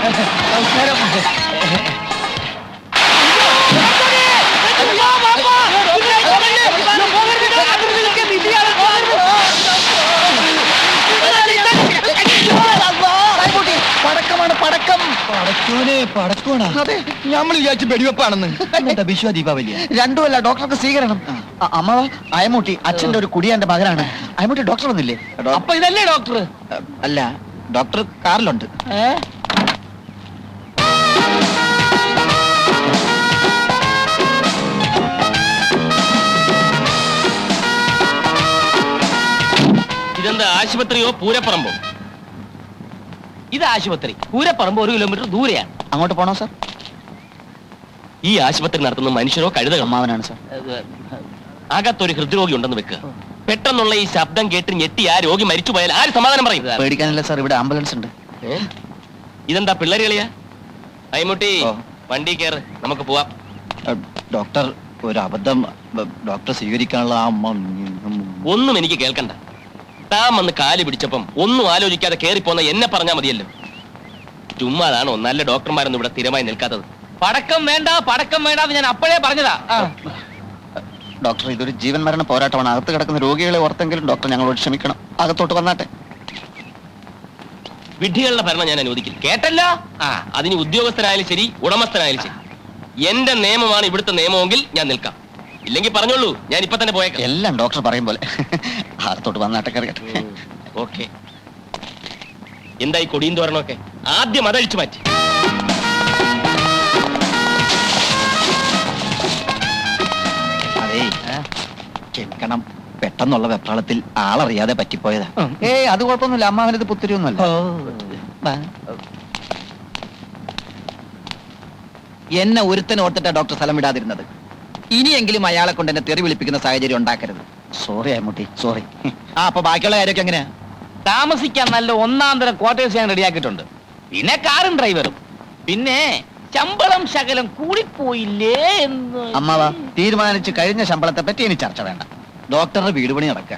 നമസ്കാരം. പടക്കമാണ് പടക്കം. പടക്കോനെ പടക്കോണാ? അതെ, നമ്മൾ വിചാരിച്ചു വെടിവെപ്പാണെന്ന്. വിശ്വ ദീപാവലിയാ? രണ്ടുമല്ല, ഡോക്ടർക്ക് സ്വീകരണം. അമ്മ അയമൂട്ടി അച്ഛന്റെ ഒരു കുടിയാന്റെ മകനാണ്. അയമൂട്ടി ഡോക്ടർ ഒന്നില്ലേ? അപ്പൊ ഇതല്ലേ ഡോക്ടർ? അല്ല, ഡോക്ടർ കാറിലുണ്ട്. ഇതെന്താ ആശുപത്രിയോ പൂരപ്പറമ്പോ? ഇത് ആശുപത്രി, പൂരപ്പറമ്പ് 1 കിലോമീറ്റർ ദൂരെയാണ്. അങ്ങോട്ട് പോണോ സാർ? ഈ ആശുപത്രി നടത്തുന്ന മനുഷ്യരോ കഴുതകളോ? അമ്മാവനാണ് സാർ. അകത്തൊരു ഹൃദ്രോഗി ഉണ്ടെന്ന് വെക്കുക. പെട്ടെന്നുള്ള ഈ ശബ്ദം കേട്ട് ഞെട്ടി ആ രോഗി മരിച്ചു പോയാൽ ആര് സമാധാനം പറയും? പേടിക്കാനില്ല സാർ, ഇവിടെ ആംബുലൻസ് ഉണ്ട്. ഇതെന്താ പിള്ളേര് കളിയാ? അയ്മുട്ടി, വണ്ടി കയറ്, നമുക്ക് പോവാം. ഡോക്ടർ, ഒരു അബദ്ധം. ഡോക്ടർ സ്വീകരിക്കാനുള്ള ഒന്നും എനിക്ക് കേൾക്കണ്ട. താൻ വന്ന് കാല് പിടിച്ചപ്പം ഒന്നും ആലോചിക്കാതെ കയറിപ്പോന്ന എന്നെ പറഞ്ഞാൽ മതിയല്ലോ. ചുമ്മാതാണോ നല്ല ഡോക്ടർമാരൊന്നും ഇവിടെ സ്ഥിരമായി നിൽക്കാത്തത്? പടക്കം വേണ്ട, പടക്കം വേണ്ട, ഞാൻ അപ്പോഴേ പറഞ്ഞതാ. ഡോക്ടർ, ഇതൊരു ജീവൻ മരണ പോരാട്ടമാണ്. അകത്ത് കിടക്കുന്ന രോഗികളെ ഓർത്തെങ്കിലും ഡോക്ടർ ഞങ്ങളോട് ക്ഷമിക്കണം. അകത്തോട്ട് വന്നാട്ടെ. വിഡ്ഢികളുടെ ഭരണം ഞാൻ അനുവദിക്കില്ല, കേട്ടല്ലോ? അതിന് ഉദ്യോഗസ്ഥനായാലും ശരി, ഉടമസ്ഥനായാലും ശരി. എന്റെ നിയമമാണ് ഇവിടുത്തെ നിയമമെങ്കിൽ ഞാൻ നിൽക്കാം. ഇല്ലെങ്കിൽ പറഞ്ഞോളൂ, ഞാൻ ഇപ്പൊ തന്നെ പോയേക്കാം. എല്ലാം ഡോക്ടർ പറയും പോലെ. അകത്തോട്ട് വന്നാട്ടെ, കറിയട്ടെ. ഓക്കെ. എന്തായി കൊടിയും തോരണമൊക്കെ? ആദ്യം അതഴിച്ചു മാറ്റി. അതേ, ക്ഷമിക്കണം. പെട്ടെന്നുള്ള വെപ്രാളത്തിൽ ആളറിയാതെ പറ്റിപ്പോയതാ. ഏയ്, അത് കുഴപ്പമൊന്നുമില്ല. അമ്മാവനത് പുത്തിരിയൊന്നുമല്ല. എന്നെ ഒരുത്തനെ ഓർത്തിട്ടാ ഡോക്ടർ സ്ഥലം വിടാതിരുന്നത്. ഇനിയെങ്കിലും അയാളെ കൊണ്ട് എന്നെ തെറി വിളിപ്പിക്കുന്ന സാഹചര്യം ഉണ്ടാക്കരുത്. Sorry Ammutty, sorry. അപ്പൊ ബാക്കിയുള്ള കാര്യമൊക്കെ എങ്ങനെയാ? താമസിക്കാൻ നല്ല 1-ാം തരം ക്വാർട്ടേഴ്സ് ഞാൻ റെഡിയാക്കിയിട്ടുണ്ട്. പിന്നെ കാറും ഡ്രൈവറും. പിന്നെ ശമ്പളം ശകലം കൂടിപ്പോയില്ലേ എന്ന്. അമ്മാവ, തീരുമാനിച്ച് കഴിഞ്ഞ ശമ്പളത്തെ പറ്റി ഇനി ചർച്ച വേണ്ട. ഡോക്ടറുടെ വീട് പണി നടക്കുക.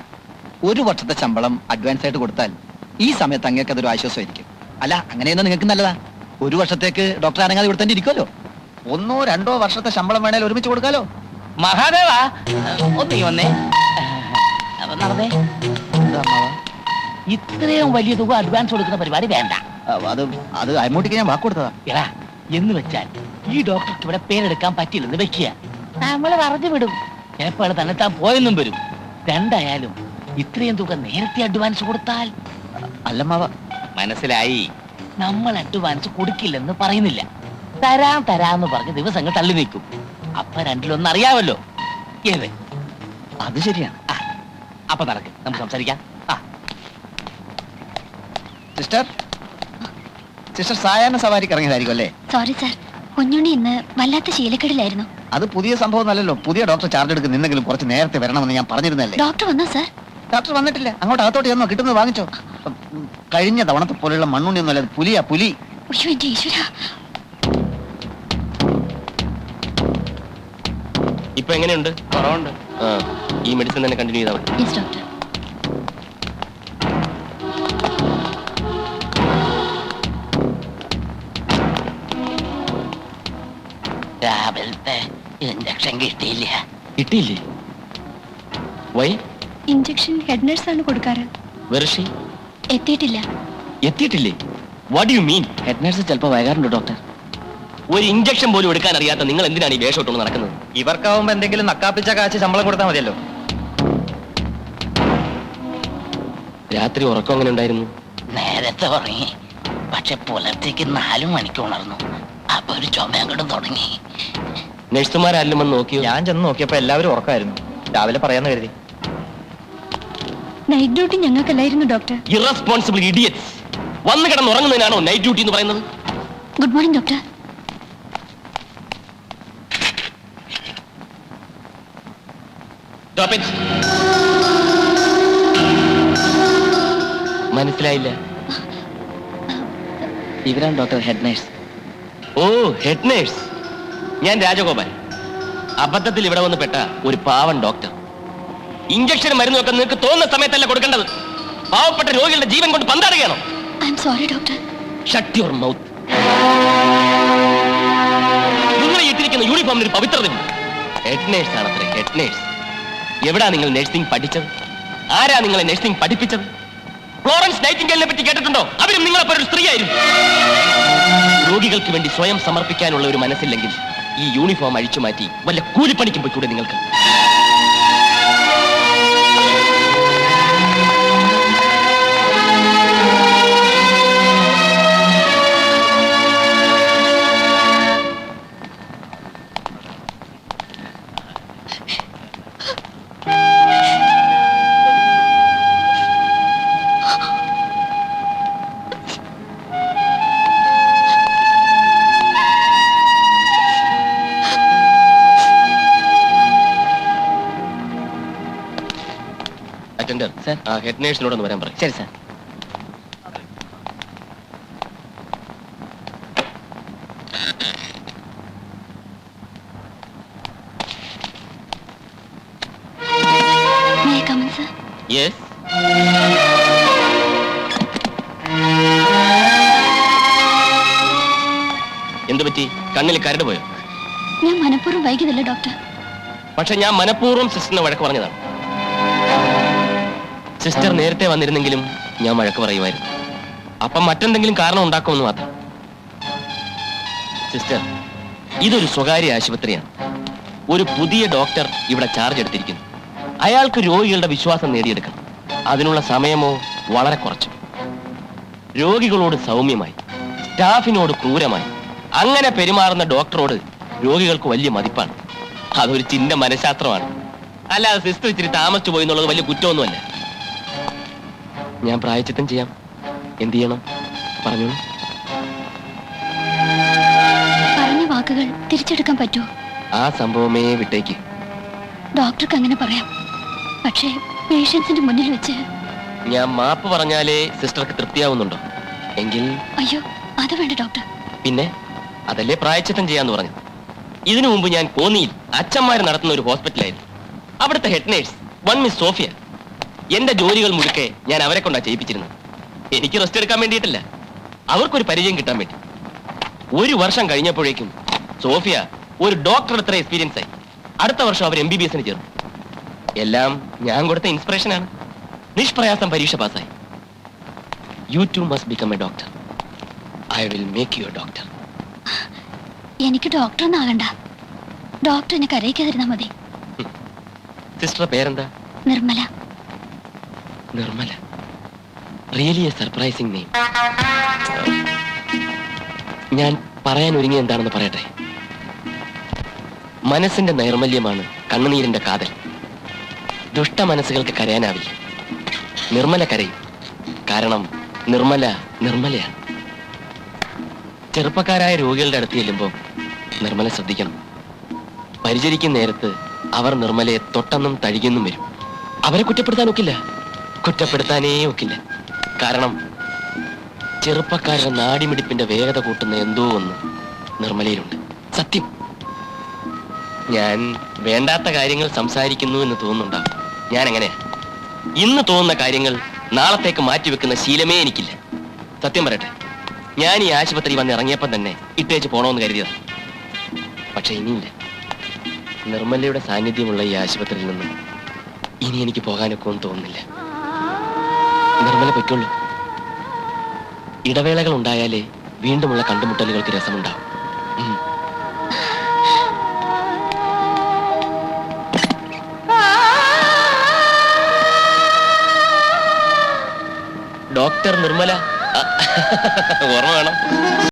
1 വർഷത്തെ ശമ്പളം അഡ്വാൻസ് ആയിട്ട് കൊടുത്താൽ ഈ സമയത്ത് അങ്ങേക്ക് അതൊരു ആശ്വാസമായിരിക്കും. അല്ല, അങ്ങനെയൊന്നും നിങ്ങൾക്ക് നല്ലതാ. 1 വർഷത്തേക്ക് ഡോക്ടർ അനങ്ങാതെ ഇവിടെ തന്നെ ഇരിക്കുമല്ലോ. 1 or 2 വർഷത്തെ ശമ്പളം വേണേൽ ഒരുമിച്ച് കൊടുക്കാലോ. മഹാദേവ, ഒന്നീ വന്നേ. നടന്നേ. ഇത്രയും വലിയ തുക അഡ്വാൻസ് കൊടുക്കുന്ന പരിപാടി വേണ്ട. അത് അമ്മൂട്ടിക്ക് ഞാൻ വാക്ക് കൊടുത്തതാ. എടാ, എന്ന് വെച്ചാൽ ഈ ഡോക്ടർക്ക് ഇവിടെ പേരെടുക്കാൻ പറ്റില്ലെന്ന് വെക്കുക. നമ്മള് പറഞ്ഞു വിടും. ചിലപ്പോൾ തന്നെ താൻ പോയെന്നും വരും. രണ്ടായാലും ഇത്രയും തുക നേരത്തെ അഡ്വാൻസ് കൊടുത്താൽ. അല്ലമ്മാവ, മനസ്സിലായി. നമ്മൾ അഡ്വാൻസ് കൊടുക്കില്ലെന്ന് പറയുന്നില്ല. തരാന്ന് പറഞ്ഞ് ദിവസങ്ങൾ തള്ളി നീക്കും. അപ്പൊ രണ്ടിലൊന്നും അറിയാമല്ലോ. ഏത്? അത് ശരിയാണ്. അപ്പൊ നടക്ക്, നമുക്ക് സംസാരിക്കാം. സിസ്റ്റർ, സിസ്റ്റർ സായാഹ്ന സവാരിക്ക് ഇറങ്ങിയതായിരിക്കും അല്ലേ? സോറി സാർ, കുഞ്ഞുണ്ണി ഇന്ന് വല്ലാത്ത ശീലക്കേടിലായിരുന്നു. അത് പുതിയ സംഭവം അല്ലല്ലോ. പുതിയ ഡോക്ടർ ചാർജ് എടുക്കുന്ന നിന്നെങ്കിലും കുറച്ച് നേരത്തെ വരണമെന്ന് ഞാൻ പറഞ്ഞിരുന്നല്ലേ. ഡോക്ടർ വന്നോ സാർ? ഡോക്ടർ വന്നിട്ടില്ല. അങ്ങോട്ട് അകത്തോട്ട് ചെന്നോ, കിട്ടുന്നത് വാങ്ങിച്ചോ. കഴിഞ്ഞ തവണത്തെ പോലെയുള്ള മണ്ണുണ്ണി ഒന്നുമല്ല, പുലിയാ, പുലി. ഉയ്യോ, എന്റെ ഈശ്വരാ. ഇപ്പൊ എങ്ങനെയുണ്ട്? കുറവുണ്ട്. ഈ മെഡിസിൻ തന്നെ കണ്ടിന്യൂ ചെയ്താൽ മതി. Yes doctor. രാവിലത്തെ ഇഞ്ചക്ഷൻ കിട്ടിയില്ല. കിട്ടിയില്ലേ? വൈ? ഇഞ്ചക്ഷൻ ഹെഡ് നഴ്സാണ് കൊടുക്കാറ്. വെർഷി എത്തിയിട്ടില്ല. എത്തിയിട്ടില്ലേ? What you mean? Head nurse ചിലപ്പോൾ വൈകാറുണ്ട് ഡോക്ടർ. ഒരു ഇഞ്ചക്ഷൻ പോലും എടുക്കാൻ അറിയാത്ത നിങ്ങൾ എന്തിനാണ് ഈ വേഷോട്ടൊന്ന് നടക്കുന്നത്? ഇവർക്കാവുമ്പോ എന്തെങ്കിലും നക്കാപ്പിച്ച കാശ് ശമ്പളം കൊടുത്താൽ മതിയല്ലോ. രാത്രി ഉറക്കം അങ്ങനെ ഉണ്ടായിരുന്നു? നേരത്തെ ഉറങ്ങി, പക്ഷെ പുലർച്ചയ്ക്ക് 4 മണിക്ക് ഉണർന്നു. അപ്പൊ ഒരു ചുമയങ്ങോട്ടും തുടങ്ങി. നഴ്സുമാരെല്ലാം വന്ന് നോക്കിയോ? ഞാൻ ചെന്ന് നോക്കിയപ്പോ എല്ലാവരും ഉറക്കമായിരുന്നു. രാവിലെ പറയാന്ന് കരുതി. നൈറ്റ് ഡ്യൂട്ടി ഞങ്ങൾക്കല്ലായിരുന്നു ഡോക്ടർ. Irresponsible idiots. വന്ന് കിടന്ന് ഉറങ്ങുന്നതിനാണോ നൈറ്റ് ഡ്യൂട്ടി എന്ന് പറയുന്നത്? Good morning doctor. മനസ്സിലായില്ല. ഇവരാണ് ഡോക്ടർ ഹെഡ് നഴ്സ്. ഓ, ഹെഡ് നേഴ്സ്. ഞാൻ രാജഗോപാൽ. അബദ്ധത്തിൽ ഇവിടെ വന്ന് പെട്ട ഒരു പാവൻ ഡോക്ടർ. ഇഞ്ചക്ഷൻ മരുന്നൊക്കെ നിങ്ങൾക്ക് തോന്നുന്ന സമയത്തല്ല കൊടുക്കേണ്ടത്. പാവപ്പെട്ട രോഗികളുടെ ജീവൻ കൊണ്ട് പന്താടുകയാണോ? I am sorry doctor. Shut your mouth. നിങ്ങൾ ഇട്ടിരിക്കുന്ന യൂണിഫോമിന് ഒരു പവിത്രതയുണ്ട്. ഹെഡ് നേഴ്സ് ആണത്രേ, ഹെഡ് നേഴ്സ്. എവിടാ നിങ്ങൾ നഴ്സിംഗ് പഠിച്ചത്? ആരാ നിങ്ങളെ നഴ്സിംഗ് പഠിപ്പിച്ചത്? ഫ്ലോറൻസ് നൈറ്റിംഗേലിനെ പറ്റി കേട്ടിട്ടുണ്ടോ? അവരും നിങ്ങളെപ്പോലെ ഒരു സ്ത്രീയായിരുന്നു. രോഗികൾക്ക് വേണ്ടി സ്വയം സമർപ്പിക്കാനുള്ള ഒരു മനസ്സില്ലെങ്കിൽ ഈ യൂണിഫോം അഴിച്ചു മാറ്റി വല്ല കൂലിപ്പണിക്കും പോയിക്കൂടെ നിങ്ങൾക്ക്? Attender, sir. ആ ഹെഡ് നേഴ്സിനോടൊന്ന് വരാൻ പറയും. ശരി sir. May I come in, sir? Yes. എന്തു പറ്റി? കണ്ണിൽ കരട് പോയോ? ഞാൻ മനഃപൂർവ്വം വൈകിയതല്ല ഡോക്ടർ. പക്ഷെ ഞാൻ മനഃപൂർവ്വം സിസ്റ്ററിനെ വഴക്ക് പറഞ്ഞതാണ്. സിസ്റ്റർ നേരത്തെ വന്നിരുന്നെങ്കിലും ഞാൻ വഴക്ക് പറയുമായിരുന്നു. അപ്പം മറ്റെന്തെങ്കിലും കാരണം ഉണ്ടാക്കുമെന്ന് മാത്രം. സിസ്റ്റർ, ഇതൊരു സ്വകാര്യ ആശുപത്രിയാണ്. ഒരു പുതിയ ഡോക്ടർ ഇവിടെ ചാർജ് എടുത്തിരിക്കുന്നു. അയാൾക്ക് രോഗികളുടെ വിശ്വാസം നേടിയെടുക്കണം. അതിനുള്ള സമയമോ വളരെ കുറച്ചു. രോഗികളോട് സൗമ്യമായി, സ്റ്റാഫിനോട് ക്രൂരമായി അങ്ങനെ പെരുമാറുന്ന ഡോക്ടറോട് രോഗികൾക്ക് വലിയ മതിപ്പാണ്. അതൊരു ചിന്ന മനഃശാസ്ത്രമാണ്. അല്ലാതെ സിസ്റ്റർ ഇച്ചിരി താമസിച്ചു പോയി എന്നുള്ളത് വലിയ കുറ്റമൊന്നുമല്ല. ഞാൻ പ്രായച്ചിത്തം ചെയ്യാം. എന്ത് ചെയ്യണം പറഞ്ഞോളൂ. പറഞ്ഞ വാക്കുകൾ തിരിച്ചെടുക്കാൻ പറ്റുമോ? ആ സംഭവമേ വിട്ടേക്ക്. ഡോക്ടർക്ക് അങ്ങനെ പറയാം, പക്ഷേ പേഷ്യൻസിന്റെ മുന്നിൽ വെച്ച്. ഞാൻ മാപ്പ് പറഞ്ഞാലേ സിസ്റ്റർക്ക് തൃപ്തിയാവുന്നുണ്ടോ? എങ്കിൽ അയ്യോ, അത് വേണ്ട ഡോക്ടർ. പിന്നെ അതല്ലേ പ്രായച്ചിത്തം ചെയ്യാന്ന് പറഞ്ഞത്. ഇതിനു മുമ്പ് ഞാൻ കോന്നിയിൽ അച്ഛന്മാർ നടത്തുന്ന ഒരു ഹോസ്പിറ്റലായിരുന്നു. അവിടുത്തെ head nurse one Miss Sophia. എന്റെ ജോലികൾ മുഴുക്കെ ഞാൻ അവരെ കൊണ്ടാ ചെയ്യിപ്പിച്ചിരുന്നത്. എനിക്ക് റെസ്റ്റ് എടുക്കാൻ വേണ്ടിയിട്ടല്ല, അവർക്കൊരു പരിചയം കിട്ടാൻ വേണ്ടി. ഒരു വർഷം കഴിഞ്ഞപ്പോഴേക്കും സോഫിയ ഒരു ഡോക്ടർ അത്ര എക്സ്പീരിയൻസ് ആയി. അടുത്ത വർഷം അവർ MBBS ചേർന്നു. എല്ലാം ഞാൻ കൊടുത്ത ഇൻസ്പിറേഷനാണ്. നിഷ്പ്രയാസം പരീക്ഷ പാസ്സായി. You too must become a doctor. I will make you a doctor. എനിക്ക് ഡോക്ടറൊന്നും ആകണ്ട. ഡോക്ടർ എന്നെ കരയിക്കാതിരുന്നാ മതി. സിസ്റ്റർ പേരെന്താ? Nirmala. Nirmala. Really a surprising name. ഞാൻ പറയാൻ ഒരുങ്ങി എന്താണെന്ന് പറയട്ടെ. മനസ്സിന്റെ നൈർമല്യമാണ് കണ്ണുനീരിന്റെ കാതൽ. ദുഷ്ട മനസ്സുകൾക്ക് കരയാനാവില്ല. നിർമ്മല കരയും. കാരണം നിർമ്മല നിർമ്മലയാണ്. ചെറുപ്പക്കാരായ രോഗികളുടെ അടുത്ത് ചെല്ലുമ്പോൾ നിർമ്മല ശ്രദ്ധിക്കണം. പരിചരിക്കുന്ന നേരത്ത് അവർ നിർമ്മലയെ തൊട്ടെന്നും തഴുകിയെന്നും വരും. അവരെ കുറ്റപ്പെടുത്താൻ ഒക്കില്ല, കുറ്റപ്പെടുത്താനേ ഒക്കില്ല. കാരണം ചെറുപ്പക്കാരുടെ നാടിമിടിപ്പിന്റെ വേഗത കൂട്ടുന്ന എന്തോ ഒന്ന് നിർമ്മലയിലുണ്ട്. സത്യം. ഞാൻ വേണ്ടാത്ത കാര്യങ്ങൾ സംസാരിക്കുന്നു എന്ന് തോന്നുന്നുണ്ടാവും. ഞാൻ എങ്ങനെയാ? ഇന്ന് തോന്നുന്ന കാര്യങ്ങൾ നാളത്തേക്ക് മാറ്റിവെക്കുന്ന ശീലമേ എനിക്കില്ല. സത്യം പറയട്ടെ, ഞാൻ ഈ ആശുപത്രി വന്ന് ഇറങ്ങിയപ്പം തന്നെ ഇട്ടേച്ച് പോണമെന്ന് കരുതിയതാണ്. പക്ഷെ ഇനിയില്ല. നിർമ്മലയുടെ സാന്നിധ്യമുള്ള ഈ ആശുപത്രിയിൽ നിന്നും ഇനി എനിക്ക് പോകാനൊക്കെ ഒന്നും തോന്നുന്നില്ല. നിർമ്മല പൊയ്ക്കൊള്ളൂ. ഇടവേളകൾ ഉണ്ടായാലേ വീണ്ടുമുള്ള കണ്ടുമുട്ടലുകൾക്ക് രസമുണ്ടാവും. ഡോക്ടർ നിർമ്മല. ഓർമ്മ വേണം.